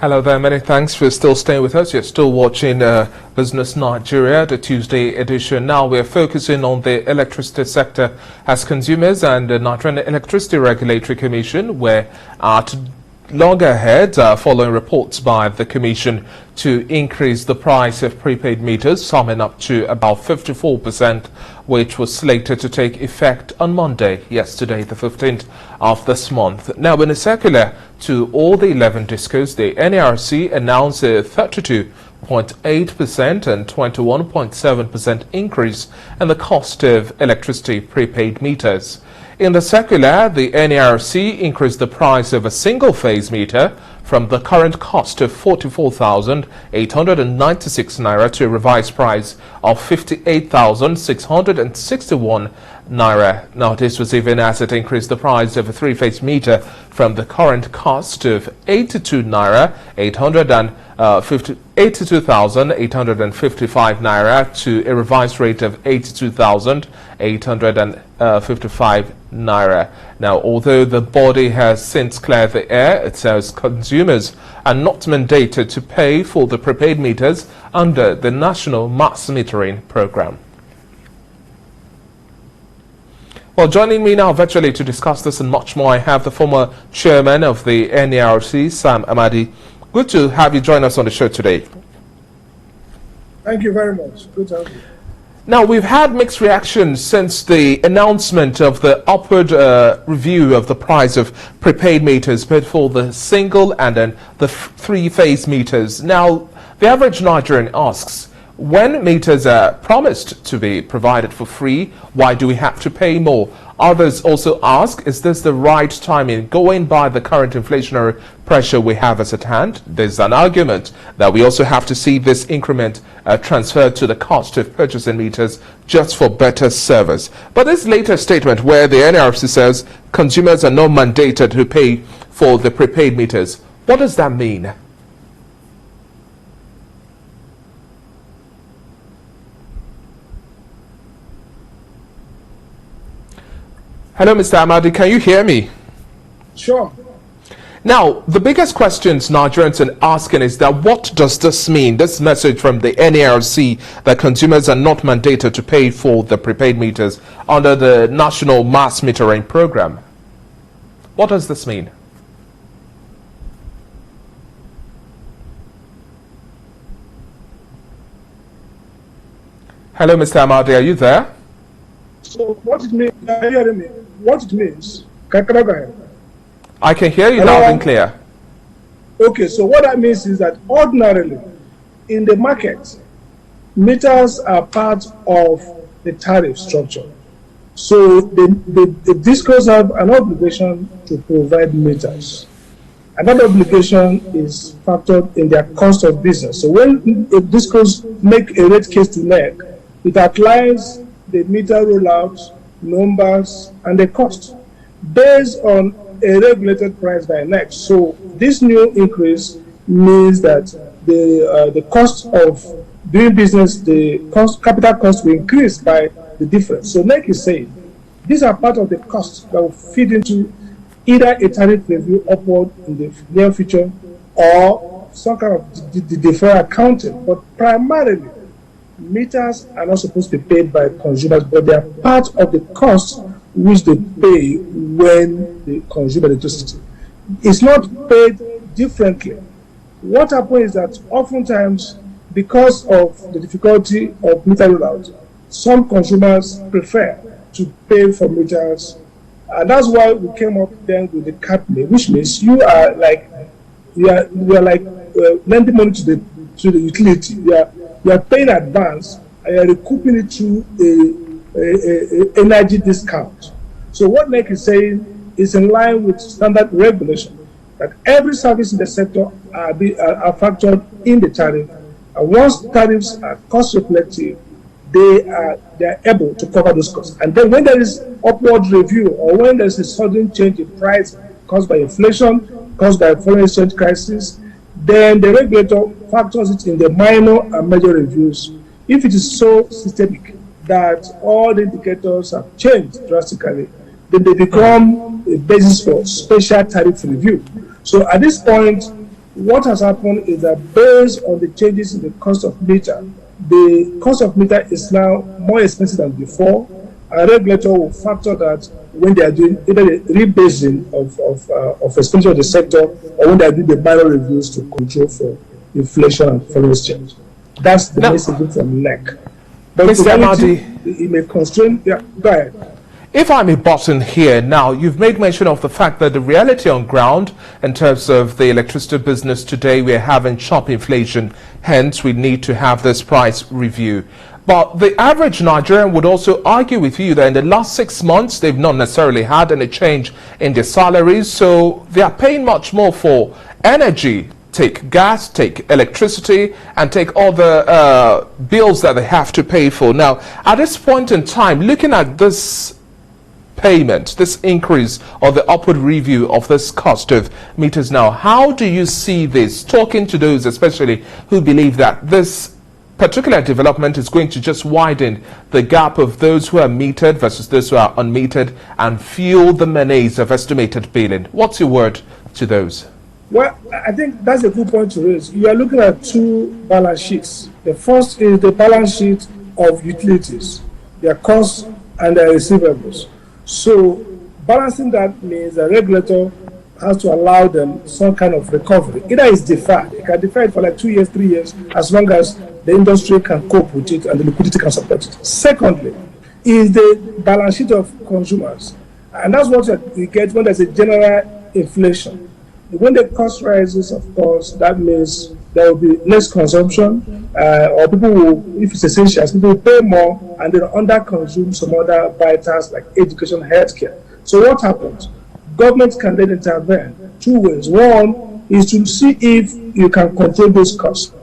Hello there, many thanks for still staying with us. You're still watching Business Nigeria, the Tuesday edition. Now we're focusing on the electricity sector as consumers and the Nigerian Electricity Regulatory Commission were at loggerheads following reports by the Commission to increase the price of prepaid meters, summing up to about 54%, which was slated to take effect on Monday, yesterday, the 15th of this month. Now, in a circular to all the 11 discos, the NERC announced a 32.8% and 21.7% increase in the cost of electricity prepaid meters. In the circular, the NERC increased the price of a single-phase meter from the current cost of 44,896 naira to a revised price of 58,661 naira. Now, this was even as it increased the price of a three-phase meter from the current cost of 82,855 naira to a revised rate of 82,855 naira. Now, although the body has since cleared the air, it says consumers are not mandated to pay for the prepaid meters under the National Mass Metering Program. Well, joining me now virtually to discuss this and much more, I have the former chairman of the NERC, Sam Amadi. Good to have you join us on the show today. Thank you very much. Good to have you. Now, we've had mixed reactions since the announcement of the upward review of the price of prepaid meters, both for the single and then the three-phase meters. Now, the average Nigerian asks, when meters are promised to be provided for free, why do we have to pay more? Others also ask, is this the right timing going by the current inflationary pressure we have as at hand? There's an argument that we also have to see this increment transferred to the cost of purchasing meters just for better service. But this latest statement where the NERC says consumers are not mandated to pay for the prepaid meters, what does that mean? Hello, Mr. Amadi, can you hear me? Sure. Now, the biggest questions Nigerians are asking is that what does this mean, this message from the NERC that consumers are not mandated to pay for the prepaid meters under the National Mass Metering Program? What does this mean? Hello, Mr. Amadi, are you there? So what it means, are you hearing me? What it means, can I go ahead? I can hear you loud and clear. Okay, so what that means is that ordinarily in the market, meters are part of the tariff structure. So the discos have an obligation to provide meters. And that obligation is factored in their cost of business. So when the discos make a rate case to NERC, it outlines the meter rollout, numbers, and the cost based on a regulated price by NERC. So this new increase means that the cost of doing business, the capital cost will increase by the difference. So NERC is saying these are part of the costs that will feed into either a tariff review upward in the near future or some kind of deferred accounting. But primarily, meters are not supposed to be paid by consumers, but they are part of the cost which they pay when they consume electricity. It's not paid differently. What happens is that oftentimes, because of the difficulty of meter rollout, some consumers prefer to pay for meters, and that's why we came up then with the cap lay, which means you are like lending money to the utility. You are paying advance and you are recouping it through a energy discount. So what NERC is saying is in line with standard regulation that every service in the sector are factored in the tariff. And once tariffs are cost reflective, they are able to cover those costs. And then when there is upward review or when there is a sudden change in price caused by inflation, caused by foreign exchange crisis, then the regulator factors it in the minor and major reviews. If it is so systemic that all the indicators have changed drastically, then they become a basis for special tariff review. So at this point, what has happened is that based on the changes in the cost of meter, the cost of meter is now more expensive than before. A regulator will factor that when they are doing either the rebasing of expenditure of the sector, or when they are doing the minor reviews to control for inflation and foreign exchange. That's the messaging from NERC. But Mr. Amadi, it may constrain. Yeah, go ahead. If I may button here now, you've made mention of the fact that the reality on ground in terms of the electricity business today, we're having sharp inflation, hence we need to have this price review. But the average Nigerian would also argue with you that in the last 6 months, they've not necessarily had any change in their salaries, so they are paying much more for energy. Take gas, take electricity, and take all the bills that they have to pay for. Now, at this point in time, looking at this payment, this increase or the upward review of this cost of meters now, how do you see this, talking to those especially who believe that this particular development is going to just widen the gap of those who are metered versus those who are unmetered and fuel the menace of estimated billing? What's your word to those? Well, I think that's a good point to raise. You are looking at two balance sheets. The first is the balance sheet of utilities, their costs and their receivables. So balancing that means the regulator has to allow them some kind of recovery. Either it's deferred, it can defer it for like 2 years, 3 years, as long as the industry can cope with it and the liquidity can support it. Secondly, is the balance sheet of consumers. And that's what we get when there's a general inflation. When the cost rises, of course, that means there will be less consumption, or people will, if it's essential, people will pay more and then under-consume some other vitals like education, healthcare. So what happens? Government can then intervene two ways. One is to see if you can control those costs.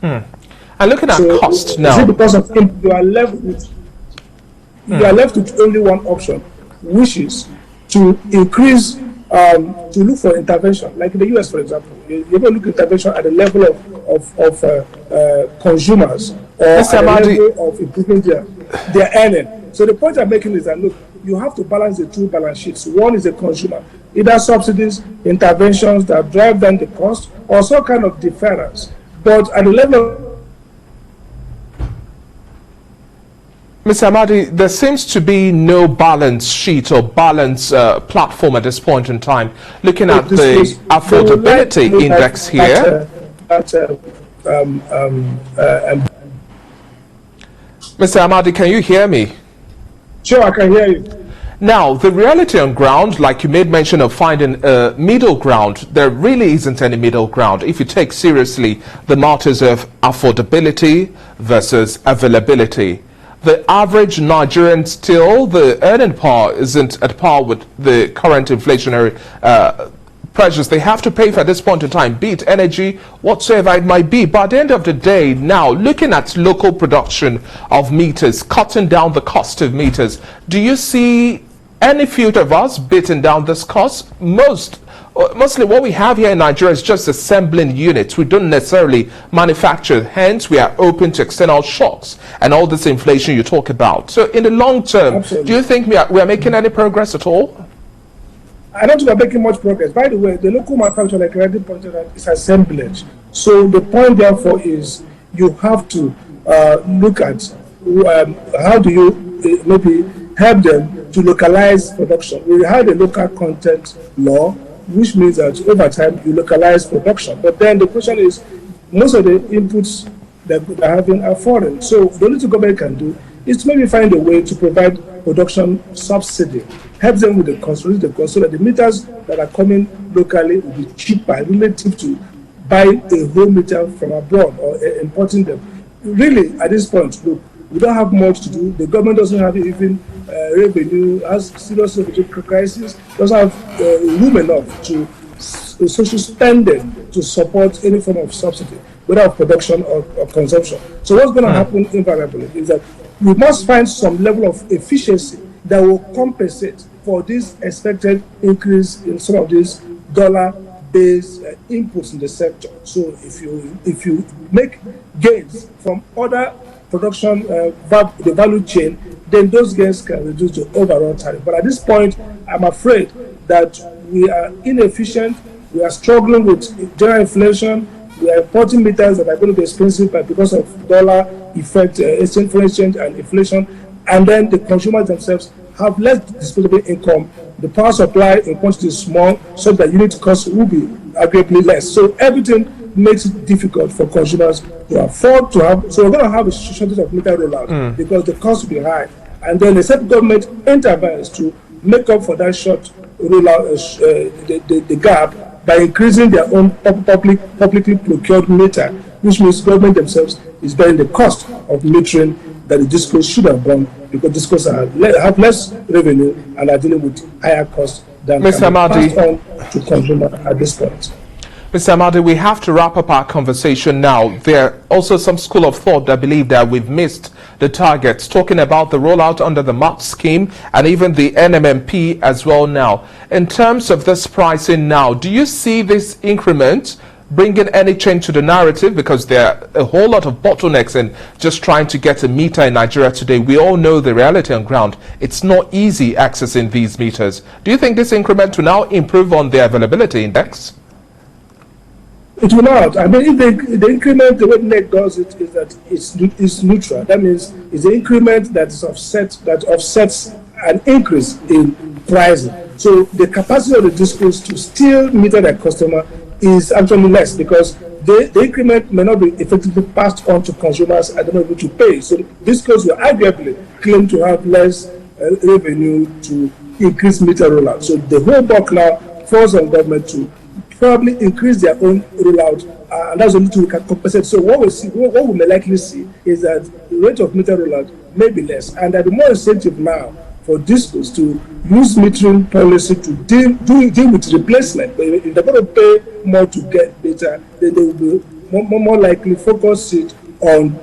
And looking at cost now, is it because of you are left with only one option, which is to increase, to look for intervention, like in the US, for example. You're going to look at intervention at the level of consumers, or at the level of improving their earning. So the point I'm making is that, look, you have to balance the two balance sheets. One is the consumer, either subsidies, interventions that drive down the cost, or some kind of deferrals. But at the level of Mr. Amadi, there seems to be no balance sheet or balance platform at this point in time. Looking at the affordability index here. Mr. Amadi, can you hear me? Sure, I can hear you. Now, the reality on ground, like you made mention of finding a middle ground, there really isn't any middle ground. If you take seriously the matters of affordability versus availability, the average Nigerian still, the earning power isn't at par with the current inflationary pressures they have to pay for at this point in time, be it energy, whatsoever it might be. But at the end of the day, now, looking at local production of meters, cutting down the cost of meters, do you see any future of us beating down this cost? Mostly what we have here in Nigeria is just assembling units. We don't necessarily manufacture. Hence, we are open to external shocks and all this inflation you talk about. So in the long term, absolutely, do you think we are making any progress at all? I don't think we're making much progress. By the way, the local manufacturer, like I already pointed out, is assemblage. So the point, therefore, is you have to look at how do you maybe help them to localize production. We had a local content law, which means that over time you localize production. But then the question is, most of the inputs that they're having are foreign. So the only thing government can do is to maybe find a way to provide production subsidy, help them with the cost, so that the meters that are coming locally will be cheaper relative to buy a whole meter from abroad or importing them. Really, at this point, look, we don't have much to do. The government doesn't have even revenue, has serious revenue crisis, doesn't have room enough to social spending to support any form of subsidy, whether of production or consumption. So what's going to happen invariably is that we must find some level of efficiency that will compensate for this expected increase in some of these dollar-based inputs in the sector. So if you make gains from other production, the value chain, then those gains can reduce the overall tariff. But at this point, I'm afraid that we are inefficient, We are struggling with general inflation. We are importing meters that are going to be expensive because of dollar effect, foreign exchange and inflation. And then the consumers themselves have less disposable income. The power supply in quantity is small, so that unit cost will be arguably less. So everything makes it difficult for consumers to afford to have. So we're going to have a shortage of meter rollout because the cost will be high. And then the central government intervenes to make up for that short rollout, the gap, by increasing their own publicly procured meter, which means government themselves is bearing the cost of metering that the discos should have done, because discos have less revenue and are dealing with higher costs than Mr. Amadi, passed on to consumer at this point. Mr. Amadi, we have to wrap up our conversation now. There are also some school of thought that believe that we've missed the targets, talking about the rollout under the MAP scheme and even the NMMP as well now. In terms of this pricing now, do you see this increment bringing any change to the narrative? Because there are a whole lot of bottlenecks in just trying to get a meter in Nigeria today. We all know the reality on ground. It's not easy accessing these meters. Do you think this increment will now improve on the availability index? It will not. I mean, if the increment, the way NERC does it is that it's neutral. That means it's an increment that offsets an increase in pricing. So the capacity of the discos to still meter their customer is actually less, because the increment may not be effectively passed on to consumers and they're not able to pay. So discos will arguably claim to have less revenue to increase meter rollout. So the whole bulk now falls on government to probably increase their own rollout, and that's the only thing we can compensate. So what we may likely see is that the rate of meter rollout may be less, and there'll be more incentive now for discos to use metering policy to deal with replacement. But if they're going to pay more to get data, then they will be more likely focus it on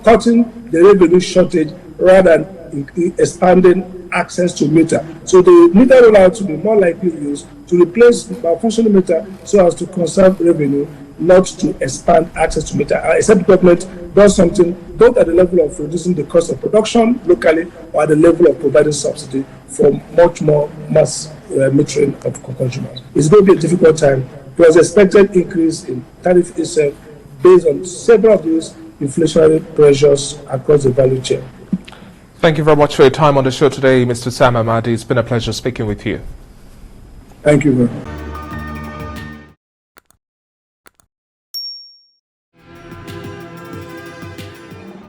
cutting the revenue shortage rather than expanding access to meter. So the meter rollout will be more likely used to replace malfunctioning meter so as to conserve revenue, not to expand access to meter, except government does something both at the level of reducing the cost of production locally or at the level of providing subsidy for much more mass metering of consumers. It's going to be a difficult time. There was expected increase in tariff itself based on several of these inflationary pressures across the value chain. Thank you very much for your time on the show today, Mr. Sam Amadi. It's been a pleasure speaking with you. Thank you very much.